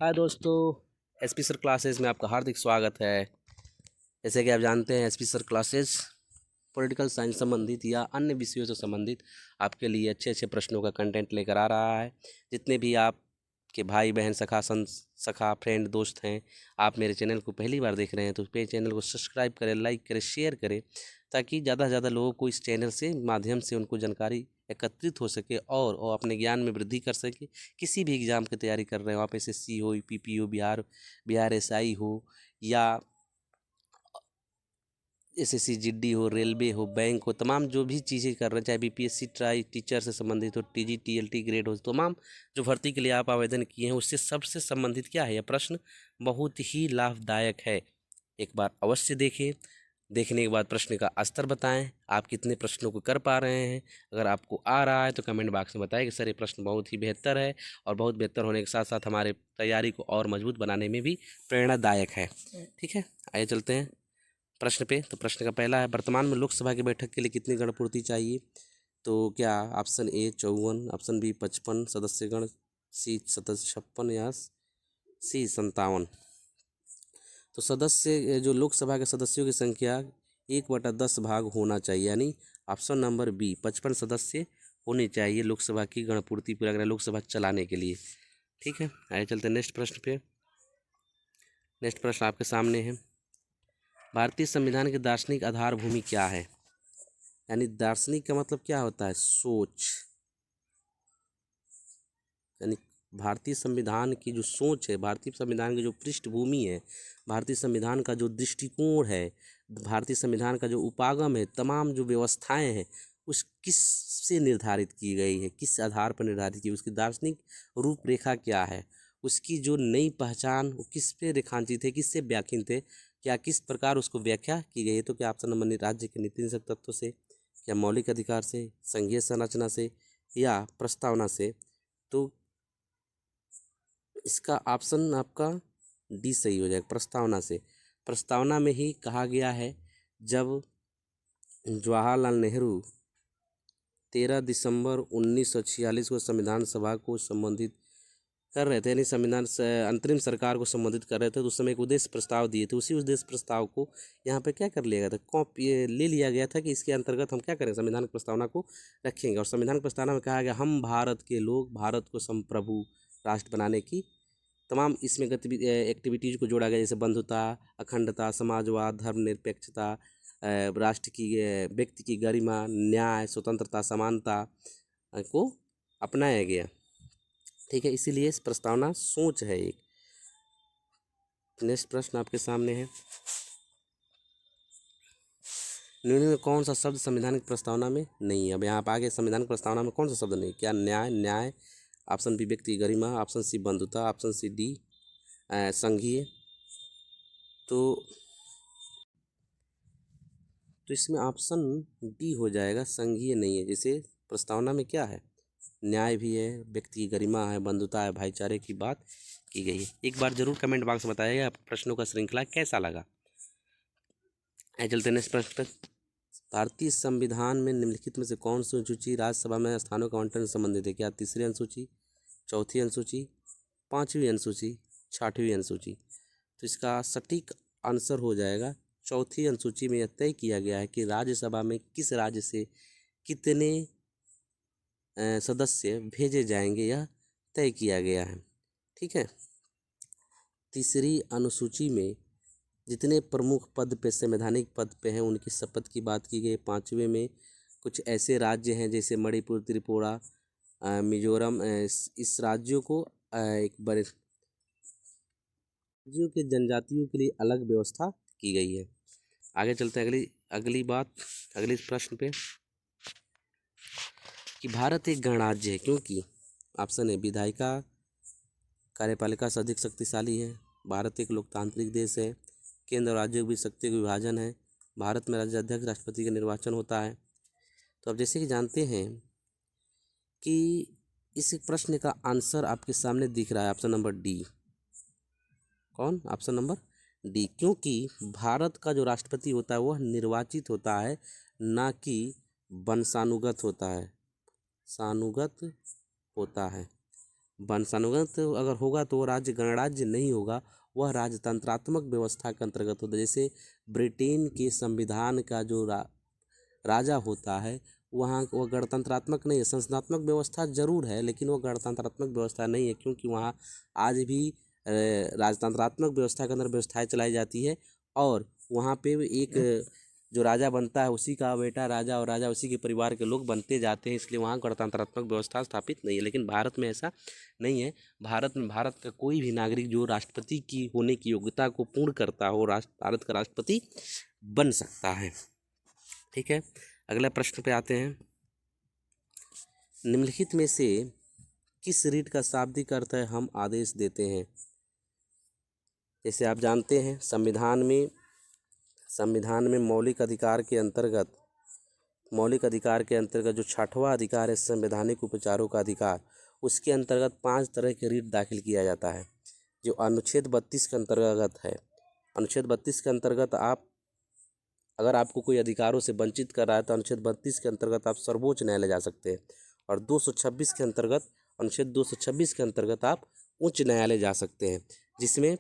हाय दोस्तों, SP sir classes में आपका हार्दिक स्वागत है। जैसे कि आप जानते हैं, SP sir classes political science संबंधित या अन्य विषयों से संबंधित आपके लिए अच्छे अच्छे प्रश्नों का कंटेंट लेकर आ रहा है। जितने भी आपके भाई बहन सखा फ्रेंड दोस्त हैं, आप मेरे चैनल को पहली बार देख रहे हैं तो मेरे चैनल को सब्सक्राइब करें, लाइक करें, शेयर करें, ताकि ज़्यादा से ज़्यादा लोगों को इस चैनल से माध्यम से उनको जानकारी एकत्रित हो सके और वो अपने ज्ञान में वृद्धि कर सके। किसी भी एग्ज़ाम की तैयारी कर रहे हो आप, एसएससी हो, पीपी हो, बिहार एसआई हो, या एसएससी जीडी हो, रेलवे हो, बैंक हो, तमाम जो भी चीज़ें कर रहे हैं, चाहे बीपीएससी ट्राई टीचर से संबंधित हो, टीजी टीएलटी ग्रेड हो, तमाम जो भर्ती के लिए आप आवेदन किए हैं उससे सबसे संबंधित क्या है, यह प्रश्न बहुत ही लाभदायक है। एक बार अवश्य देखें। देखने के बाद प्रश्न का स्तर बताएं, आप कितने प्रश्नों को कर पा रहे हैं। अगर आपको आ रहा है तो कमेंट बॉक्स में बताएं कि सर ये प्रश्न बहुत ही बेहतर है, और बहुत बेहतर होने के साथ साथ हमारे तैयारी को और मजबूत बनाने में भी प्रेरणादायक है। ठीक है, आइए चलते हैं प्रश्न पे। तो प्रश्न का पहला है, वर्तमान में लोकसभा की बैठक के लिए कितनी गणपूर्ति चाहिए? तो क्या ऑप्शन ए 54, ऑप्शन बी 55 सदस्यगण, सी 56 या सी 57? तो सदस्य जो लोकसभा के सदस्यों की संख्या 1/10 भाग होना चाहिए, यानी ऑप्शन नंबर बी 55 सदस्य होने चाहिए लोकसभा की गणपूर्ति पूरा करना, लोकसभा चलाने के लिए। ठीक है, आइए चलते हैं नेक्स्ट प्रश्न पे। नेक्स्ट प्रश्न आपके सामने है, भारतीय संविधान की दार्शनिक आधार भूमि क्या है? यानी दार्शनिक का मतलब क्या होता है? सोच। यानी भारतीय संविधान की जो सोच है, भारतीय संविधान की जो पृष्ठभूमि है, भारतीय संविधान का जो दृष्टिकोण है, भारतीय संविधान का जो उपागम है, तमाम जो व्यवस्थाएं हैं, उस किस से निर्धारित की गई है, किस आधार पर निर्धारित की, उसकी दार्शनिक रूपरेखा क्या है, उसकी जो नई पहचान वो किस पे रेखांकित है, किससे व्याख्यात है, क्या किस प्रकार उसको व्याख्या की गई है? तो क्या ऑप्शन नंबर राज्य के नीति तत्व से, क्या मौलिक अधिकार से, संघीय संरचना से, या प्रस्तावना से? तो इसका ऑप्शन आपका डी सही हो जाएगा, प्रस्तावना से। प्रस्तावना में ही कहा गया है, जब जवाहरलाल नेहरू 13 दिसंबर 1946 को संविधान सभा को संबोधित कर रहे थे, यानी संविधान अंतरिम सरकार को संबोधित कर रहे थे, तो उस समय एक उद्देश्य प्रस्ताव दिए थे। उसी उद्देश्य प्रस्ताव को यहाँ पे क्या कर लिया गया था, कॉपी ले लिया गया था कि इसके अंतर्गत हम क्या करें, संविधान की प्रस्तावना को रखेंगे। और संविधान की प्रस्तावना में कहा गया, हम भारत के लोग भारत को संप्रभु राष्ट्र बनाने की तमाम इसमें एक्टिविटीज़ को जोड़ा गया, जैसे बंधुता, अखंडता, समाजवाद, धर्मनिरपेक्षता, राष्ट्र की व्यक्ति की गरिमा, न्याय, स्वतंत्रता, समानता को अपनाया गया। ठीक है, इसीलिए इस प्रस्तावना सोच है एक। नेक्स्ट प्रश्न आपके सामने है, निम्न में कौन सा शब्द संविधान की प्रस्तावना में नहीं है? अब यहाँ पर आगे संविधान की प्रस्तावना में कौन सा शब्द नहीं? क्या न्याय, ऑप्शन बी व्यक्ति गरिमा, ऑप्शन सी बंधुता, ऑप्शन सी डी संघीय। तो इसमें ऑप्शन डी हो जाएगा, संघीय नहीं है। जैसे प्रस्तावना में क्या है, न्याय भी है, व्यक्ति की गरिमा है, बंधुता है, भाईचारे की बात की गई है। एक बार जरूर कमेंट बॉक्स में बताइएगा आप प्रश्नों का श्रृंखला कैसा लगा। चलते नेक्स्ट प्रश्न पर, भारतीय संविधान में निम्नलिखित में से कौन सी अनुसूची राज्यसभा में स्थानों का आवंटन से संबंधित है? क्या तीसरी अनुसूची, चौथी अनुसूची, पाँचवीं अनुसूची, छठवीं अनुसूची? तो इसका सटीक आंसर हो जाएगा चौथी अनुसूची में। यह तय किया गया है कि राज्यसभा में किस राज्य से कितने सदस्य भेजे जाएंगे, यह तय किया गया है। ठीक है, तीसरी अनुसूची में जितने प्रमुख पद पे, संवैधानिक पद पे हैं, उनकी शपथ की बात की गई। पाँचवें में कुछ ऐसे राज्य हैं जैसे मणिपुर, त्रिपुरा, मिजोरम, इस राज्यों को एक बड़े राज्यों के जनजातियों के लिए अलग व्यवस्था की गई है। आगे चलते हैं अगली प्रश्न पे, कि भारत एक गणराज्य है क्योंकि ऑप्शन है विधायिका कार्यपालिका से अधिक शक्तिशाली है, भारत एक लोकतांत्रिक देश है, केंद्र और राज्यों के बीच शक्ति का विभाजन है, भारत में राज्याध्यक्ष राष्ट्रपति का निर्वाचन होता है। तो अब जैसे कि जानते हैं कि इस प्रश्न का आंसर आपके सामने दिख रहा है, ऑप्शन नंबर डी। कौन? ऑप्शन नंबर डी, क्योंकि भारत का जो राष्ट्रपति होता है वह निर्वाचित होता है, ना कि वंशानुगत होता है, सानुगत होता है। वंशानुगत अगर होगा तो वो राज्य गणराज्य नहीं होगा, वह राजतंत्रात्मक व्यवस्था के अंतर्गत होता है। जैसे ब्रिटेन के संविधान का जो राजा होता है, वहाँ वो गणतंत्रात्मक नहीं है, संसदात्मक व्यवस्था जरूर है लेकिन वो गणतंत्रात्मक व्यवस्था नहीं है, क्योंकि वहाँ आज भी राजतंत्रात्मक व्यवस्था के अंदर व्यवस्थाएं चलाई जाती है और वहाँ पे एक जो राजा बनता है उसी का बेटा राजा और राजा उसी के परिवार के लोग बनते जाते हैं, इसलिए वहाँ गणतंत्रात्मक व्यवस्था स्थापित नहीं है। लेकिन भारत में ऐसा नहीं है। भारत का कोई भी नागरिक जो राष्ट्रपति की होने की योग्यता को पूर्ण करता हो भारत का राष्ट्रपति बन सकता है। ठीक है, अगला प्रश्न पे आते हैं। निम्नलिखित में से किस रीट का शाब्दिक अर्थ है हम आदेश देते हैं? जैसे आप जानते हैं संविधान में मौलिक अधिकार के अंतर्गत जो 6वां अधिकार है संवैधानिक उपचारों का अधिकार, उसके अंतर्गत 5 तरह के रीट दाखिल किया जाता है जो अनुच्छेद 32 के अंतर्गत है। अनुच्छेद 32 के अंतर्गत अगर आपको कोई अधिकारों से वंचित कर रहा है तो अनुच्छेद 32 के अंतर्गत आप सर्वोच्च न्यायालय जा सकते हैं और अनुच्छेद 226 के अंतर्गत आप उच्च न्यायालय जा सकते हैं, जिसमें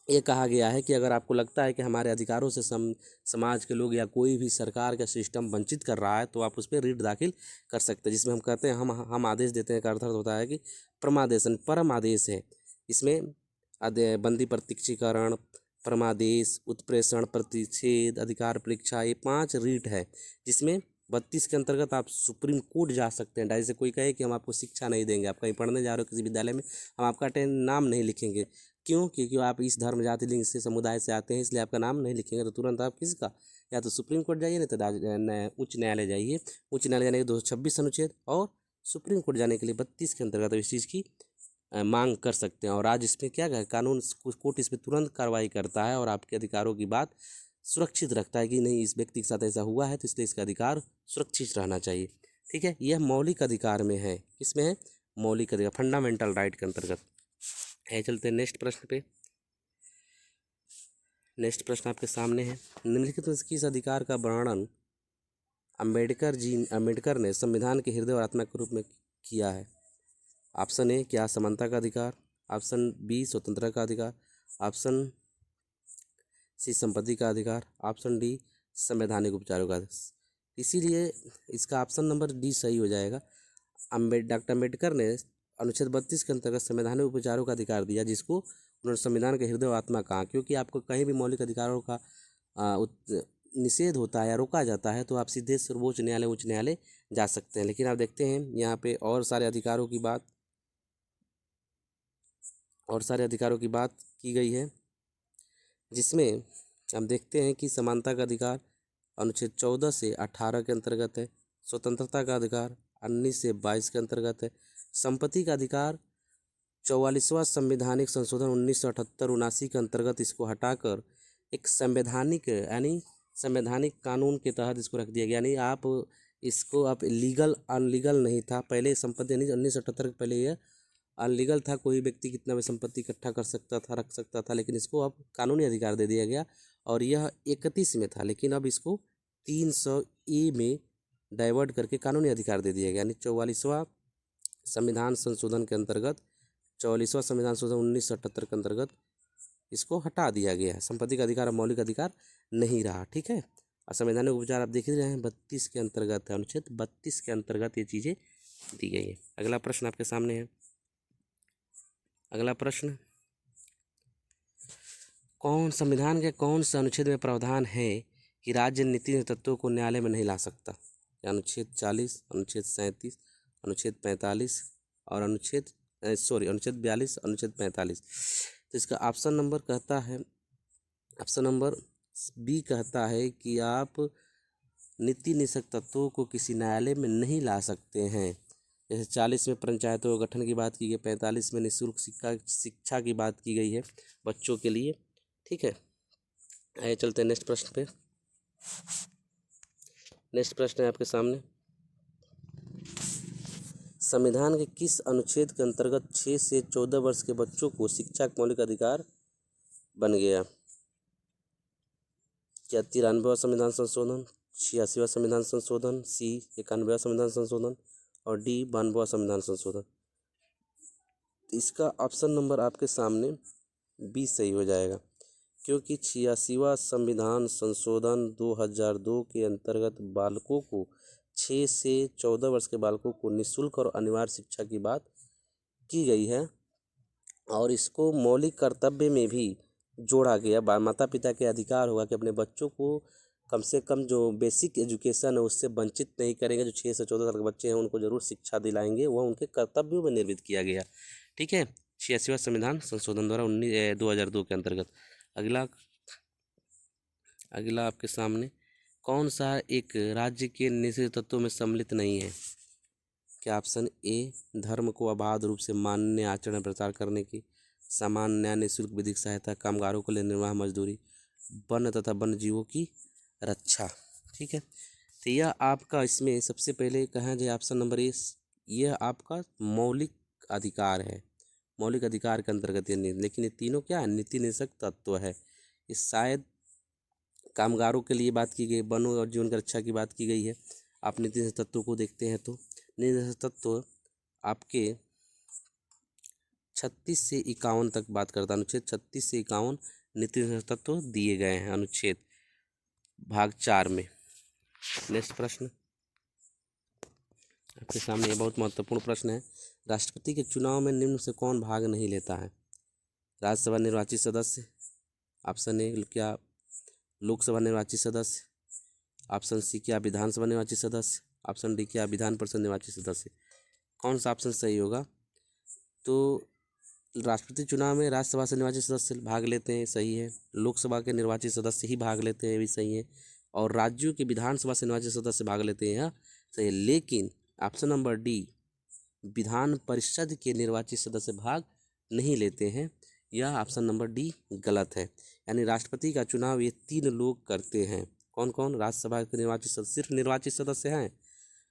ये कहा गया है कि अगर आपको लगता है कि हमारे अधिकारों से समाज के लोग या कोई भी सरकार का सिस्टम वंचित कर रहा है तो आप उस पर रीट दाखिल कर सकते हैं, जिसमें हम कहते हैं हम आदेश देते हैं का अर्थ होता है कि परम आदेश है। इसमें बंदी प्रत्यक्षीकरण, परमादेश, उत्प्रेषण, प्रतिषेध, अधिकार परीक्षा, ये 5 रीट है, जिसमें 32 के अंतर्गत आप सुप्रीम कोर्ट जा सकते हैं। जैसे कोई कहे कि हम आपको शिक्षा नहीं देंगे, आप कहीं पढ़ने जा रहे हो किसी विद्यालय में, हम आपका नाम नहीं लिखेंगे, क्यों? क्योंकि आप इस धर्म जाति लिंग से समुदाय से आते हैं, इसलिए आपका नाम नहीं लिखेंगे, तो तुरंत आप किसका, या तो सुप्रीम कोर्ट जाइए नहीं तो उच्च न्यायालय जाइए। उच्च न्यायालय जाने के 226 अनुच्छेद और सुप्रीम कोर्ट जाने के लिए 32 के अंतर्गत इस चीज़ की मांग कर सकते हैं। और आज इसमें क्या है, कानून कोर्ट इस पर तुरंत कार्रवाई करता है और आपके अधिकारों की बात सुरक्षित रखता है कि नहीं इस व्यक्ति के साथ ऐसा हुआ है तो इसलिए इसका अधिकार सुरक्षित रहना चाहिए। ठीक है, यह मौलिक अधिकार में है। किसमें है? मौलिक अधिकार, फंडामेंटल राइट के अंतर्गत है। चलते हैं नेक्स्ट प्रश्न पे। नेक्स्ट प्रश्न आपके सामने है। निम्नलिखित में से किस अधिकार का वर्णन अम्बेडकर ने संविधान के हृदय और आत्मा के रूप में किया है? ऑप्शन ए क्या समानता का अधिकार, ऑप्शन बी स्वतंत्रता का अधिकार, ऑप्शन सी संपत्ति का अधिकार, ऑप्शन डी संवैधानिक उपचारों का अधिकार। इसीलिए इसका ऑप्शन नंबर डी सही हो जाएगा। डॉक्टर अम्बेडकर ने अनुच्छेद 32 के अंतर्गत संवैधानिक उपचारों का अधिकार दिया, जिसको उन्होंने संविधान के हृदय और आत्मा कहा, क्योंकि आपको कहीं भी मौलिक अधिकारों का निषेध होता है या रोका जाता है तो आप सीधे सर्वोच्च न्यायालय उच्च न्यायालय जा सकते हैं। लेकिन आप देखते हैं यहाँ पे और सारे अधिकारों की बात की गई है, जिसमें हम देखते हैं कि समानता का अधिकार अनुच्छेद 14 से 18 के अंतर्गत है, स्वतंत्रता का अधिकार 19 से 22 के अंतर्गत है, संपत्ति का अधिकार 44वां संवैधानिक संशोधन 1978-79 के अंतर्गत इसको हटाकर एक संवैधानिक कानून के तहत इसको रख दिया गया। यानी आप लीगल अनलीगल नहीं था पहले, संपत्ति 1978 के पहले यह अनलीगल था, कोई व्यक्ति कितना भी संपत्ति इकट्ठा कर सकता था, रख सकता था, लेकिन इसको अब कानूनी अधिकार दे दिया गया और यह 31 में था, लेकिन अब इसको 300A में डाइवर्ट करके कानूनी अधिकार दे दिया गया। यानी 44वां संविधान संशोधन के अंतर्गत 44वां संविधान संशोधन 1978 के अंतर्गत इसको हटा दिया गया है। संपत्ति का अधिकार मौलिक अधिकार नहीं रहा। ठीक है, और संवैधानिक उपचार आप देख ही रहे हैं 32 के अंतर्गत है, अनुच्छेद 32 के अंतर्गत ये चीज़ें दी गई है। अगला प्रश्न आपके सामने है। अगला प्रश्न, संविधान के कौन से अनुच्छेद में प्रावधान है कि राज्य नीति तत्वों को न्यायालय में नहीं ला सकता? अनुच्छेद 40, अनुच्छेद 37, अनुच्छेद 45 और अनुच्छेद 42, अनुच्छेद 45। तो इसका ऑप्शन नंबर बी कहता है कि आप नीति निषेध तत्वों को किसी न्यायालय में नहीं ला सकते हैं। जैसे 40 में पंचायतों का गठन की बात की गई, 45 में निःशुल्क शिक्षा की बात की गई है बच्चों के लिए। ठीक है, आइए चलते हैं नेक्स्ट प्रश्न पे। नेक्स्ट प्रश्न है आपके सामने, संविधान के किस अनुच्छेद के अंतर्गत 6 से 14 वर्ष के बच्चों को शिक्षा का मौलिक अधिकार बन गया? क्या 93वां संविधान संशोधन, 86वां संविधान संशोधन, सी 91वां संविधान संशोधन और डी 92वां संविधान संशोधन? तो इसका ऑप्शन नंबर आपके सामने बी सही हो जाएगा, क्योंकि 86वां संविधान संशोधन 2002 के अंतर्गत बालकों को 6 से 14 वर्ष के बालकों को निःशुल्क और अनिवार्य शिक्षा की बात की गई है, और इसको मौलिक कर्तव्य में भी जोड़ा गया। माता पिता के अधिकार होगा कि अपने बच्चों को कम से कम जो बेसिक एजुकेशन है उससे वंचित नहीं करेंगे। जो 6 से 14 साल के बच्चे हैं उनको जरूर शिक्षा दिलाएंगे, वह उनके कर्तव्यों में निर्मित किया गया। ठीक है, 86वां संविधान संशोधन द्वारा 2002 के अंतर्गत। अगला आपके सामने कौन सा एक राज्य के निश्चित तत्वों में सम्मिलित नहीं है? क्या ऑप्शन ए धर्म को अबाध रूप से मान्य आचरण प्रचार करने की, समान न्याय निःशुल्क विधिक सहायता, कामगारों के लिए निर्वाह मजदूरी, वन तथा वन्य जीवों की रक्षा। ठीक है, तो यह आपका इसमें सबसे पहले कहा जाए ऑप्शन नंबर ए, यह आपका मौलिक अधिकार है। मौलिक अधिकार के अंतर्गत ये, लेकिन ये तीनों क्या है? नीति निषेधक तत्व है। इस शायद कामगारों के लिए बात की गई, वनों और जीवन की रक्षा की बात की गई है। आप नीति निषेधक तत्वों को देखते हैं तो नीति निषेधक तत्व आपके 36 से 51 तक बात करता है। अनुच्छेद 36 से 51 नीति निषेधक तत्व दिए गए हैं अनुच्छेद भाग 4 में। नेक्स्ट प्रश्न आपके सामने, ये बहुत महत्वपूर्ण प्रश्न है। राष्ट्रपति के चुनाव में निम्न से कौन भाग नहीं लेता है? राज्यसभा निर्वाचित सदस्य, ऑप्शन ए क्या लोकसभा निर्वाचित सदस्य, ऑप्शन सी क्या विधानसभा निर्वाचित सदस्य, ऑप्शन डी क्या विधान परिषद निर्वाचित सदस्य। कौन सा ऑप्शन सही होगा? तो राष्ट्रपति चुनाव में राज्यसभा से निर्वाचित सदस्य भाग लेते हैं, सही है। लोकसभा के निर्वाचित सदस्य ही भाग लेते हैं, ये भी सही है। और राज्यों के विधानसभा से निर्वाचित सदस्य भाग लेते हैं, सही है। लेकिन option number D Vidhan Parishad के निर्वाचित सदस्य भाग नहीं लेते हैं, यह ऑप्शन नंबर डी गलत है। यानी राष्ट्रपति का चुनाव ये 3 लोग करते हैं। कौन कौन? राज्यसभा के निर्वाचित सदस्य, सिर्फ निर्वाचित सदस्य हैं,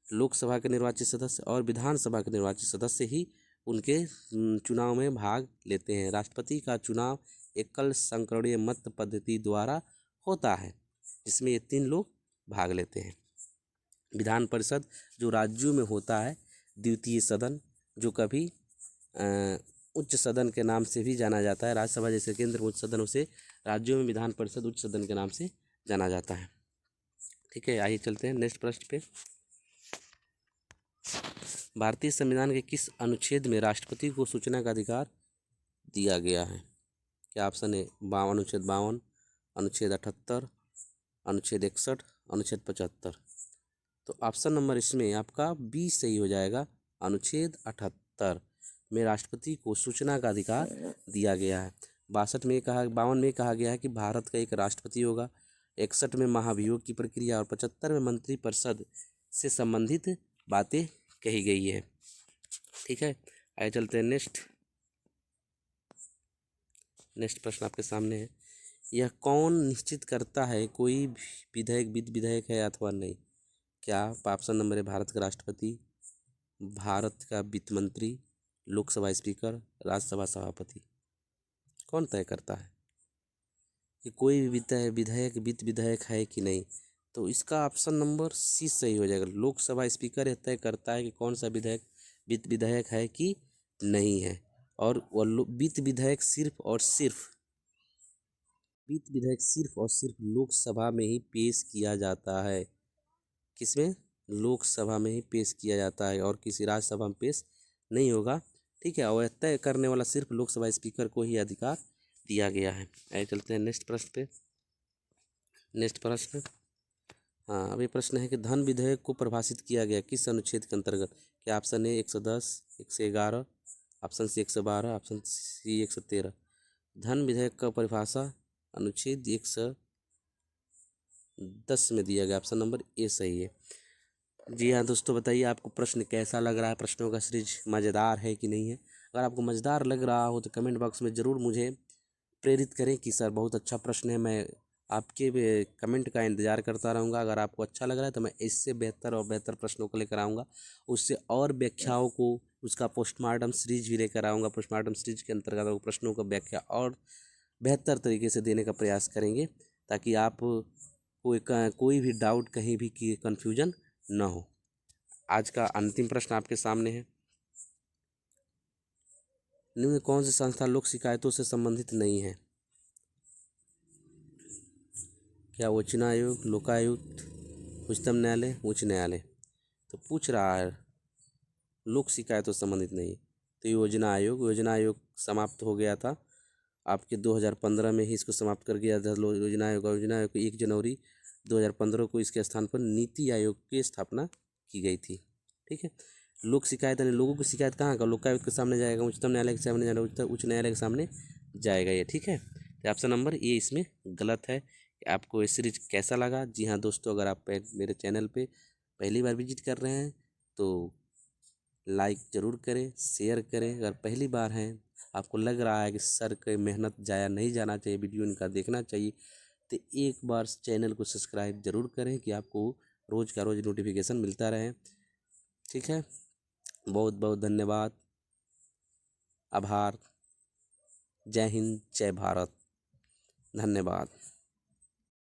लोकसभा के निर्वाचित सदस्य और विधानसभा के निर्वाचित सदस्य ही उनके चुनाव में भाग लेते हैं। राष्ट्रपति का चुनाव एकल संकरणीय मत पद्धति द्वारा होता है, जिसमें ये 3 लोग भाग लेते हैं। विधान परिषद जो राज्यों में होता है, द्वितीय सदन, जो कभी उच्च सदन के नाम से भी जाना जाता है। राज्यसभा जैसे केंद्र उच्च सदन, उसे राज्यों में विधान परिषद उच्च सदन के नाम से जाना जाता है। ठीक है, आइए चलते हैं नेक्स्ट प्रश्न पे। भारतीय संविधान के किस अनुच्छेद में राष्ट्रपति को सूचना का अधिकार दिया गया है? क्या ऑप्शन है? अनुच्छेद 52, अनुच्छेद 78, अनुच्छेद 61, अनुच्छेद 75। तो ऑप्शन नंबर इसमें आपका बी सही हो जाएगा। अनुच्छेद 78 में राष्ट्रपति को सूचना का अधिकार दिया गया है। 52 में कहा गया है कि भारत का एक राष्ट्रपति होगा। 61 में महाभियोग की प्रक्रिया और 75 में मंत्रिपरिषद से संबंधित बातें कही गई है। ठीक है, आइए चलते हैं नेक्स्ट प्रश्न आपके सामने है। यह कौन निश्चित करता है कोई विधेयक वित्त विधेयक है अथवा नहीं? क्या ऑप्शन नंबर है भारत का राष्ट्रपति, भारत का वित्त मंत्री, लोकसभा स्पीकर, राज्यसभा सभापति? कौन तय करता है कि कोई भी विधेयक वित्त विधेयक है कि नहीं? तो इसका ऑप्शन नंबर सी सही हो जाएगा। लोकसभा स्पीकर यह तय करता है कि कौन सा विधेयक वित्त विधेयक है कि नहीं है, और वह वित्त विधेयक सिर्फ और सिर्फ लोकसभा में ही पेश किया जाता है। किसमें? लोकसभा में ही पेश किया जाता है, और किसी राज्यसभा में पेश नहीं होगा। ठीक है, और तय करने वाला सिर्फ लोकसभा स्पीकर को ही अधिकार दिया गया है। आइए चलते हैं नेक्स्ट प्रश्न पे। नेक्स्ट प्रश्न, हाँ, अब ये प्रश्न है कि धन विधेयक को परिभाषित किया गया किस अनुच्छेद के अंतर्गत? क्या ऑप्शन है 110, 111, ऑप्शन सी 112, ऑप्शन सी 113। धन विधेयक का परिभाषा अनुच्छेद 110 में दिया गया। ऑप्शन नंबर ए सही है। जी हाँ दोस्तों, बताइए आपको प्रश्न कैसा लग रहा है? प्रश्नों का सीरीज मज़ेदार है कि नहीं है? अगर आपको मज़ेदार लग रहा हो तो कमेंट बॉक्स में ज़रूर मुझे प्रेरित करें कि सर बहुत अच्छा प्रश्न है। मैं आपके कमेंट का इंतज़ार करता रहूँगा। अगर आपको अच्छा लग रहा है तो मैं इससे बेहतर और बेहतर प्रश्नों को लेकर आऊँगा, उससे और व्याख्याओं को, उसका पोस्टमार्टम सीरीज भी लेकर आऊँगा। पोस्टमार्टम सीरीज के अंतर्गत प्रश्नों का व्याख्या और बेहतर तरीके से देने का प्रयास करेंगे, ताकि आप कोई भी डाउट, कहीं भी की कन्फ्यूजन न हो। आज का अंतिम प्रश्न आपके सामने है। निम्न कौन सी संस्था लोक शिकायतों से संबंधित नहीं है? क्या उच्च आयोग, लोकायुक्त, उच्चतम न्यायालय, उच्च न्यायालय? तो पूछ रहा है लोक शिकायतों से संबंधित नहीं, तो योजना आयोग समाप्त हो गया था आपके 2015 में ही इसको समाप्त कर दिया था योजना आयोग। योजना आयोग को 1 जनवरी 2015 को इसके स्थान पर नीति आयोग की स्थापना की गई थी। ठीक है। लोक शिकायत यानी लोगों की शिकायत कहाँ का? लोकायुक्त के सामने जाएगा, उच्चतम न्यायालय के सामने जाएगा, उच्च न्यायालय के सामने जाएगा ये। ठीक है। तो ऑप्शन नंबर ए इसमें गलत है। आपको ये सीरीज कैसा लगा? जी हाँ दोस्तों, अगर आप मेरे चैनल पे पहली बार विजिट कर रहे हैं तो लाइक ज़रूर करें, शेयर करें। अगर पहली बार हैं, आपको लग रहा है कि सर की मेहनत जाया नहीं जाना चाहिए, वीडियो इनका देखना चाहिए, तो एक बार चैनल को सब्सक्राइब ज़रूर करें कि आपको रोज़ का रोज़ नोटिफिकेशन मिलता रहे। ठीक है। बहुत बहुत धन्यवाद, आभार। जय हिंद, जय भारत। धन्यवाद।